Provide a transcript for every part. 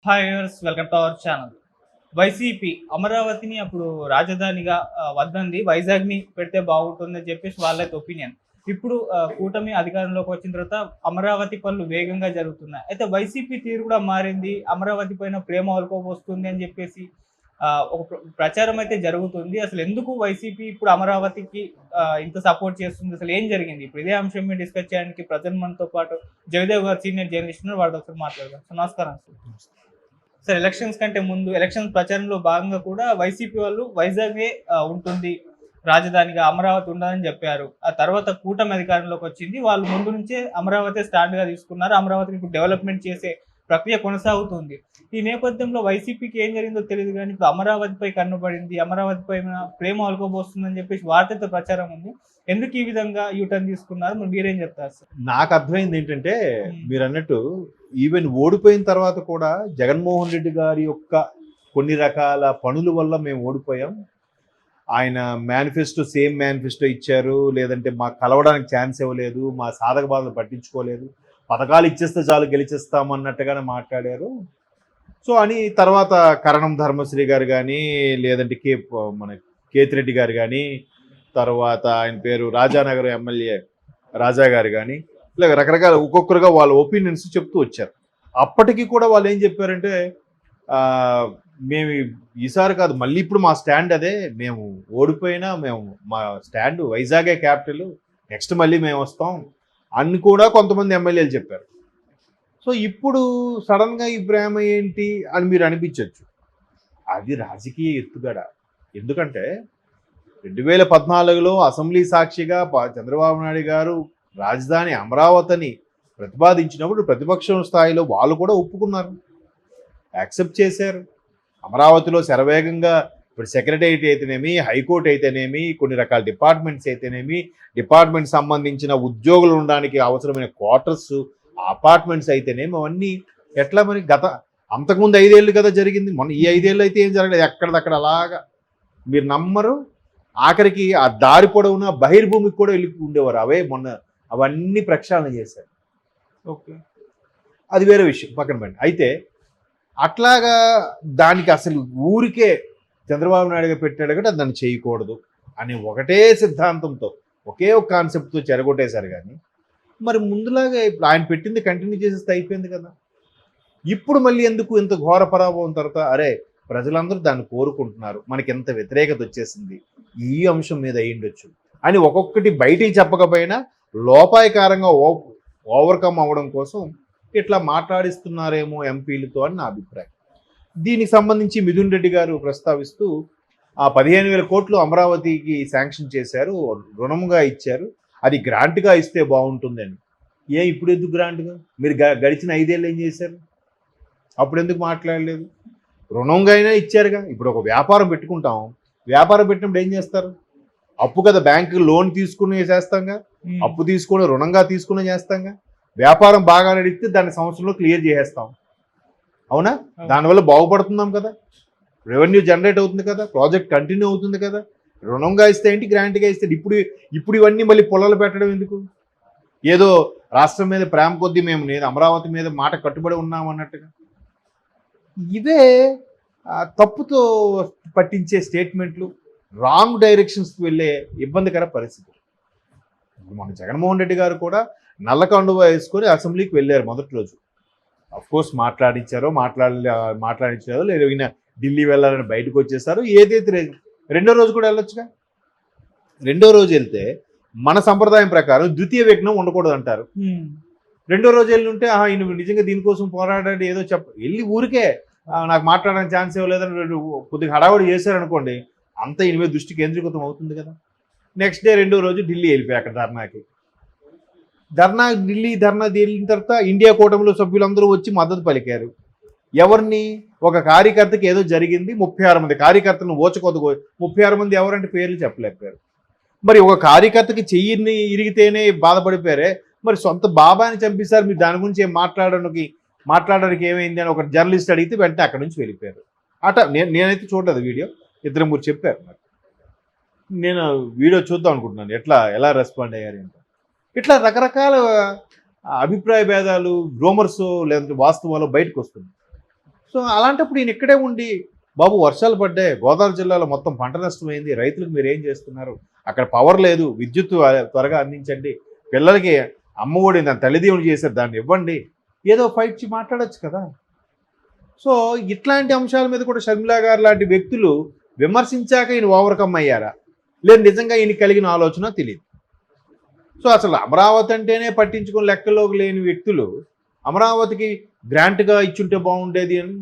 Hi viewers, welcome to our channel. YCP అమరావతిని అప్పుడు రాజధానిగా వద్దంది, వైజాగ్ని పెడితే బాగుంటుందని చెప్పేసి వాళ్ళైతే ఒపీనియన్. ఇప్పుడు కూటమి అధికారంలోకి వచ్చిన తర్వాత అమరావతి పనులు వేగంగా జరుగుతున్నాయి. అయితే వైసీపీ తీరు కూడా మారింది. అమరావతి పైన ప్రేమ వస్తుంది అని చెప్పేసి ఒక ప్రచారం అయితే జరుగుతుంది. అసలు ఎందుకు వైసీపీ ఇప్పుడు అమరావతికి ఇంత సపోర్ట్ చేస్తుంది? అసలు ఏం జరిగింది? ఇప్పుడు ఇదే అంశం మీద డిస్కస్ చేయడానికి ప్రజెంట్ మనతో పాటు జయదేవ్ గారు, సీనియర్ జర్నలిస్ట్ ఉన్నారు. వారితో ఒకసారి మాట్లాడదాం. సో నమస్కారం సార్. సార్, ఎలక్షన్స్ కంటే ముందు ఎలక్షన్స్ ప్రచారంలో భాగంగా కూడా వైసీపీ వాళ్ళు వైజాగే ఉంటుంది రాజధానిగా, అమరావతి ఉండదని చెప్పారు. ఆ తర్వాత కూటమి అధికారంలోకి వచ్చింది. వాళ్ళు ముందు నుంచే అమరావతి స్టాండ్ గా తీసుకున్నారు. అమరావతిని ఇప్పుడు డెవలప్మెంట్ చేసే ప్రక్రియ కొనసాగుతుంది. ఈ నేపథ్యంలో వైసీపీకి ఏం జరిగిందో తెలియదు కానీ ఇప్పుడు అమరావతిపై కన్నుపడింది, అమరావతిపై ప్రేమ ఒలకబోస్తుందని చెప్పేసి వార్తతో ప్రచారం ఉంది. ఎందుకు ఈ విధంగా యూటర్న్ తీసుకున్నారు? మీరేం చెప్తారు సార్? నాకు అర్థమైంది ఏంటంటే, మీరు అన్నట్టు ఈవెన్ ఓడిపోయిన తర్వాత కూడా జగన్మోహన్ రెడ్డి గారి యొక్క కొన్ని రకాల పనుల వల్ల మేము ఓడిపోయాం. ఆయన సేమ్ మేనిఫెస్టో ఇచ్చారు, లేదంటే మాకు కలవడానికి ఛాన్స్ ఇవ్వలేదు, మా సాధక బాధలు పట్టించుకోలేదు, పథకాలు ఇచ్చేస్తే చాలు గెలిచేస్తామన్నట్టుగానే మాట్లాడారు. సో అని తర్వాత కరణం ధర్మశ్రీ గారు కానీ, లేదంటే మన కేతిరెడ్డి గారు కానీ, తర్వాత ఆయన పేరు రాజానగర్ ఎమ్మెల్యే రాజా గారు కానీ, ఇలా రకరకాల ఒక్కొక్కరుగా వాళ్ళ ఒపీనియన్స్ చెప్తూ వచ్చారు. అప్పటికి కూడా వాళ్ళు ఏం చెప్పారంటే, మేము ఈసారి కాదు, మళ్ళీ ఇప్పుడు మా స్టాండ్ అదే, మేము ఓడిపోయినా మా స్టాండ్ వైజాగే క్యాపిటల్, నెక్స్ట్ మళ్ళీ మేము వస్తాం అని కూడా కొంతమంది ఎమ్మెల్యేలు చెప్పారు. సో ఇప్పుడు సడన్గా ఈ ప్రేమ ఏంటి అని మీరు అనిపించవచ్చు. అది రాజకీయ ఎత్తుగడ. ఎందుకంటే 2014లో అసెంబ్లీ సాక్షిగా చంద్రబాబు నాయుడు గారు రాజధాని అమరావతిని ప్రతిపాదించినప్పుడు ప్రతిపక్షం స్థాయిలో వాళ్ళు కూడా ఒప్పుకున్నారు, యాక్సెప్ట్ చేశారు. అమరావతిలో శరవేగంగా ఇప్పుడు సెక్రటేరియట్ అయితేనేమి, హైకోర్టు అయితేనేమి, కొన్ని రకాల డిపార్ట్మెంట్స్ అయితేనేమి, డిపార్ట్మెంట్ సంబంధించిన ఉద్యోగులు ఉండడానికి అవసరమైన క్వార్టర్స్, అపార్ట్మెంట్స్ అయితేనేమి, అవన్నీ ఎట్లా మరి అంతకుముందు 5 ఏళ్ళు కదా జరిగింది. మొన్న ఈ 5 ఏళ్ళు అయితే ఏం జరగలేదు, ఎక్కడిదక్కడ అలాగా. మీరు నమ్మరు, ఆఖరికి ఆ దారి పొడవున బహిర్భూమికి కూడా వెళ్ళి ఉండేవారు. అవన్నీ ప్రక్షాళన చేశారు. ఓకే, అది వేరే విషయం, పక్కన పండి. అయితే అట్లాగా దానికి అసలు ఊరికే చంద్రబాబు నాయుడుగా పెట్టాడు కదా, దాన్ని చేయకూడదు అనే ఒకటే సిద్ధాంతంతో, ఒకే ఒక కాన్సెప్ట్తో చెరగొట్టేశారు. కానీ మరి ముందులాగా ఇప్పుడు ఆయన పెట్టింది కంటిన్యూ చేసేస్తే అయిపోయింది కదా. ఇప్పుడు మళ్ళీ ఎందుకు ఇంత ఘోర పరాభవం తర్వాత, అరే ప్రజలందరూ దాన్ని కోరుకుంటున్నారు, మనకి ఎంత వ్యతిరేకత వచ్చేసింది, ఈ అంశం మీద అయ్యిండొచ్చు అని ఒక్కొక్కటి బయటికి చెప్పకపోయినా లోపాయకారంగా ఓవర్కమ్ అవ్వడం కోసం ఇట్లా మాట్లాడిస్తున్నారేమో ఎంపీలతో అని నా అభిప్రాయం. దీనికి సంబంధించి మిథున్ రెడ్డి గారు ప్రస్తావిస్తూ ఆ 15,000 కోట్లు అమరావతికి శాంక్షన్ చేశారు, రుణముగా ఇచ్చారు, అది గ్రాంట్గా ఇస్తే బాగుంటుందని. ఇప్పుడు ఎందుకు గ్రాంట్గా? మీరు గడిచిన 5 ఏళ్ళు ఏం చేశారు? అప్పుడు ఎందుకు మాట్లాడలేదు? రుణంగా అయినా ఇచ్చారుగా. ఇప్పుడు ఒక వ్యాపారం పెట్టుకుంటాం, వ్యాపారం పెట్టినప్పుడు ఏం చేస్తారు? అప్పు కదా, బ్యాంకు లోన్ తీసుకుని చేస్తాంగా, అప్పు తీసుకుని రుణంగా తీసుకుని చేస్తాంగా. వ్యాపారం బాగా నడిస్తే దాన్ని సంవత్సరంలో క్లియర్ చేసేస్తాం, అవునా? దానివల్ల బాగుపడుతున్నాం కదా, రెవెన్యూ జనరేట్ అవుతుంది కదా, ప్రాజెక్ట్ కంటిన్యూ అవుతుంది కదా. రుణంగా ఇస్తే ఏంటి, గ్రాంట్గా ఇస్తే ఇప్పుడు ఇవన్నీ మళ్ళీ పొలాలు పెట్టడం ఎందుకు? ఏదో రాష్ట్రం మీద ప్రేమ కొద్దీ నేను అమరావతి మీద మాట కట్టుబడి ఉన్నాం అన్నట్టుగా. ఇవే తప్పుతో పట్టించే స్టేట్మెంట్లు, రాంగ్ డైరెక్షన్స్కి వెళ్ళే ఇబ్బందికర పరిస్థితి. మన జగన్మోహన్ రెడ్డి గారు కూడా నల్ల కండువా వేసుకొని అసెంబ్లీకి వెళ్ళారు మొదటి రోజు. అఫ్కోర్స్ మాట్లాడించారో లేదు, ఈయన ఢిల్లీ వెళ్ళాలని బయటకు వచ్చేసారు. ఏదైతే రెండో రోజు కూడా వెళ్ళొచ్చుగా. రెండో రోజు వెళ్తే మన సంప్రదాయం ప్రకారం ద్వితీయ విఘ్నం ఉండకూడదు అంటారు. రెండో రోజు వెళ్ళి ఉంటే ఈయన నిజంగా దీనికోసం పోరాడాడు ఏదో వెళ్ళి ఊరికే నాకు మాట్లాడడానికి ఛాన్స్ ఇవ్వలేదని కొద్దిగా హడావుడి చేశారనుకోండి, అంతా ఈయన మీద దృష్టి కేంద్రీకృతం అవుతుంది కదా. నెక్స్ట్ డే రెండో రోజు ఢిల్లీ వెళ్ళిపోయి అక్కడ ఢిల్లీ ధర్నా తేలిన తర్వాత ఇండియా కూటమిలో సభ్యులందరూ వచ్చి మద్దతు పలికారు. ఎవరిని? ఒక కార్యకర్తకి ఏదో జరిగింది, 36 మంది కార్యకర్తలను ఓచకొద్దు, 36 మంది ఎవరంటే పేర్లు చెప్పలేకపోయారు. మరి ఒక కార్యకర్తకి చెయ్యిని ఇరిగితేనే బాధపడిపోయారే, మరి సొంత బాబాని చంపేశారు, మీరు దాని గురించి మాట్లాడడానికి ఏమైంది అని ఒక జర్నలిస్ట్ అడిగితే వెంటనే అక్కడి నుంచి వెళ్ళిపోయారు. నేనైతే చూడలేదు వీడియో, 2-3 చెప్పారు. మరి నేను వీడియో చూద్దాం అనుకుంటున్నాను ఎలా రెస్పాండ్ అయ్యారు ఏంటో. ఇట్లా రకరకాల అభిప్రాయ భేదాలు, రూమర్స్ లేదంటే వాస్తవాలు బయటకు వస్తుంది. సో అలాంటప్పుడు ఈయన ఇక్కడే ఉండి బాబు వర్షాలు పడ్డాయి, గోదావరి జిల్లాలో మొత్తం పంట నష్టమైంది, రైతులకు మీరు ఏం చేస్తున్నారు, అక్కడ పవర్ లేదు, విద్యుత్ త్వరగా అందించండి, పిల్లలకి అమ్మఒడి దాని తల్లిదీవులు చేశారు దాన్ని ఇవ్వండి, ఏదో ఫైట్ మాట్లాడొచ్చు కదా. సో ఇట్లాంటి అంశాల మీద కూడా షర్మిలా గారు లాంటి వ్యక్తులు విమర్శించాక ఈయన ఓవర్కమ్ అయ్యారా, లేదు నిజంగా ఈయన కలిగిన ఆలోచన తెలియదు. సో అసలు అమరావతి అంటేనే పట్టించుకుని లెక్కలోకి లేని వ్యక్తులు అమరావతికి గ్రాంట్గా ఇచ్చుంటే బాగుండేది అని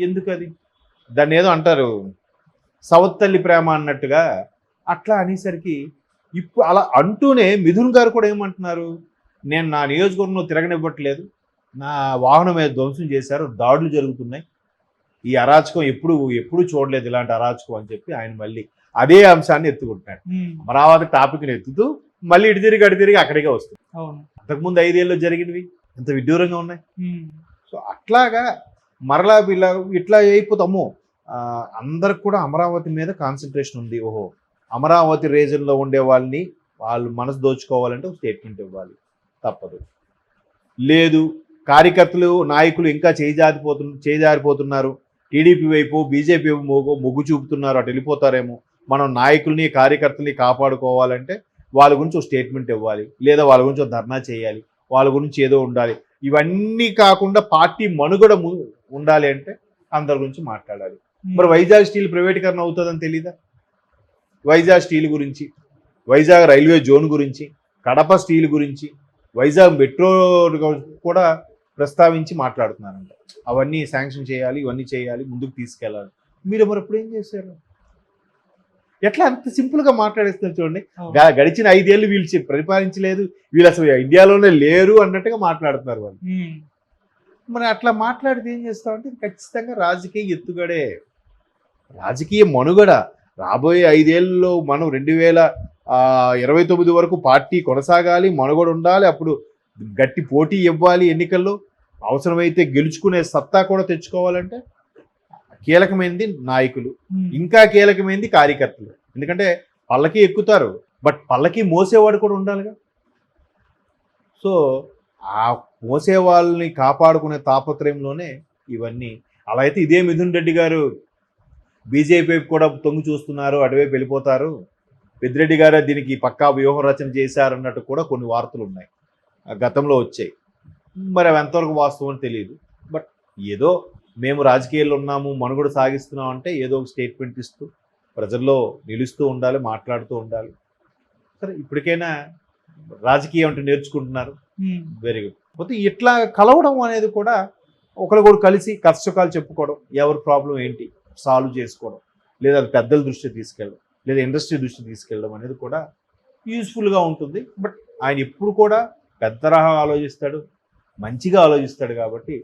ఎందుకు, అది దాన్ని ఏదో అంటారు సవత్తల్లి ప్రేమ అన్నట్టుగా అట్లా అనేసరికి ఇప్పుడు అలా అంటూనే మిథున్ గారు కూడా ఏమంటున్నారు, నేను నా నియోజకవర్గంలో తిరగనివ్వట్లేదు, నా వాహనం మీద ధ్వంసం చేశారు, దాడులు జరుగుతున్నాయి, ఈ అరాచకం ఎప్పుడు చూడలేదు ఇలాంటి అరాచకం అని చెప్పి ఆయన మళ్ళీ అదే అంశాన్ని ఎత్తుకుంటున్నాడు. అమరావతి టాపిక్ని ఎత్తుతూ మళ్ళీ ఇటు తిరిగి అక్కడికే వస్తుంది. అంతకుముందు 5 ఏళ్ళు జరిగినవి ఎంత విడ్డూరంగా ఉన్నాయి. సో అట్లాగా మరలా ఇట్లా అయిపోతాము. అందరికి కూడా అమరావతి మీద కాన్సన్ట్రేషన్ ఉంది. ఓహో, అమరావతి రీజన్లో ఉండే వాళ్ళని వాళ్ళు మనసు దోచుకోవాలంటే ఒక స్టేట్మెంట్ ఇవ్వాలి, తప్పదు. లేదు కార్యకర్తలు నాయకులు ఇంకా చేజారిపోతున్నారు, టీడీపీ వైపు బీజేపీ మొగ్గు చూపుతున్నారు, అటు వెళ్ళిపోతారేమో, మనం నాయకుల్ని కార్యకర్తల్ని కాపాడుకోవాలంటే వాళ్ళ గురించి ఒక స్టేట్మెంట్ ఇవ్వాలి, లేదా వాళ్ళ గురించి ఒక ధర్నా చేయాలి, వాళ్ళ గురించి ఏదో ఉండాలి. ఇవన్నీ కాకుండా పార్టీ మనుగడ ఉండాలి అంటే అందరి గురించి మాట్లాడాలి. మరి వైజాగ్ స్టీల్ ప్రైవేటీకరణ అవుతుందని తెలీదా? వైజాగ్ స్టీల్ గురించి, వైజాగ్ రైల్వే జోన్ గురించి, కడప స్టీల్ గురించి, వైజాగ్ మెట్రో కూడా ప్రస్తావించి మాట్లాడుతున్నారంట. అవన్నీ శాంక్షన్ చేయాలి, ఇవన్నీ చేయాలి, ముందుకు తీసుకెళ్ళాలి. మీరు మరి ఎప్పుడు ఏం చేశారు? ఎట్లా అంత సింపుల్గా మాట్లాడేస్తున్నారు చూడండి. గడిచిన 5 ఏళ్ళు వీళ్ళు పరిపాలించలేదు, వీళ్ళు అసలు ఇండియాలోనే లేరు అన్నట్టుగా మాట్లాడుతున్నారు వాళ్ళు. మరి అట్లా మాట్లాడితే ఏం చేస్తామంటే ఖచ్చితంగా రాజకీయ ఎత్తుగడే, రాజకీయ మనుగడ. రాబోయే 5 ఏళ్ళలో మనం 2029 వరకు పార్టీ కొనసాగాలి, మనుగడ ఉండాలి, అప్పుడు గట్టి పోటీ ఇవ్వాలి ఎన్నికల్లో, అవసరమైతే గెలుచుకునే సత్తా కూడా తెచ్చుకోవాలంటే కీలకమైనది నాయకులు, ఇంకా కీలకమైనది కార్యకర్తలు. ఎందుకంటే పల్లకి ఎక్కుతారు, బట్ పల్లకి మోసేవాడు కూడా ఉండాలిగా. సో ఆ మోసే వాళ్ళని కాపాడుకునే తాపత్రయంలోనే ఇవన్నీ. అలా అయితే ఇదే మిథున్ రెడ్డి గారు బీజేపీ కూడా తొంగి చూస్తున్నారు, అటువైపు వెళ్ళిపోతారు, పెద్దిరెడ్డి గారు దీనికి పక్కా వ్యూహ రచన చేశారన్నట్టు కూడా కొన్ని వార్తలు ఉన్నాయి, గతంలో వచ్చాయి. మరి అవి ఎంతవరకు వాస్తవం తెలియదు. బట్ ఏదో మేము రాజకీయాల్లో ఉన్నాము, మనుగడ సాగిస్తున్నాం అంటే ఏదో ఒక స్టేట్మెంట్ ఇస్తూ ప్రజల్లో నిలుస్తూ ఉండాలి, మాట్లాడుతూ ఉండాలి. సరే ఇప్పటికైనా రాజకీయం అంటే నేర్చుకుంటున్నారు, వెరీ గుడ్. పోతే ఇట్లా కలవడం అనేది కూడా ఒకరికొకరు కలిసి కష్టసుఖాలు చెప్పుకోవడం, ఎవరి ప్రాబ్లం ఏంటి సాల్వ్ చేసుకోవడం, లేదా పెద్దల దృష్టి తీసుకెళ్ళడం, లేదా ఇండస్ట్రీ దృష్టి తీసుకెళ్ళడం అనేది కూడా యూస్ఫుల్గా ఉంటుంది. బట్ ఆయన ఎప్పుడు కూడా పెద్ద రహా ఆలోచిస్తాడు, మంచిగా ఆలోచిస్తాడు. కాబట్టి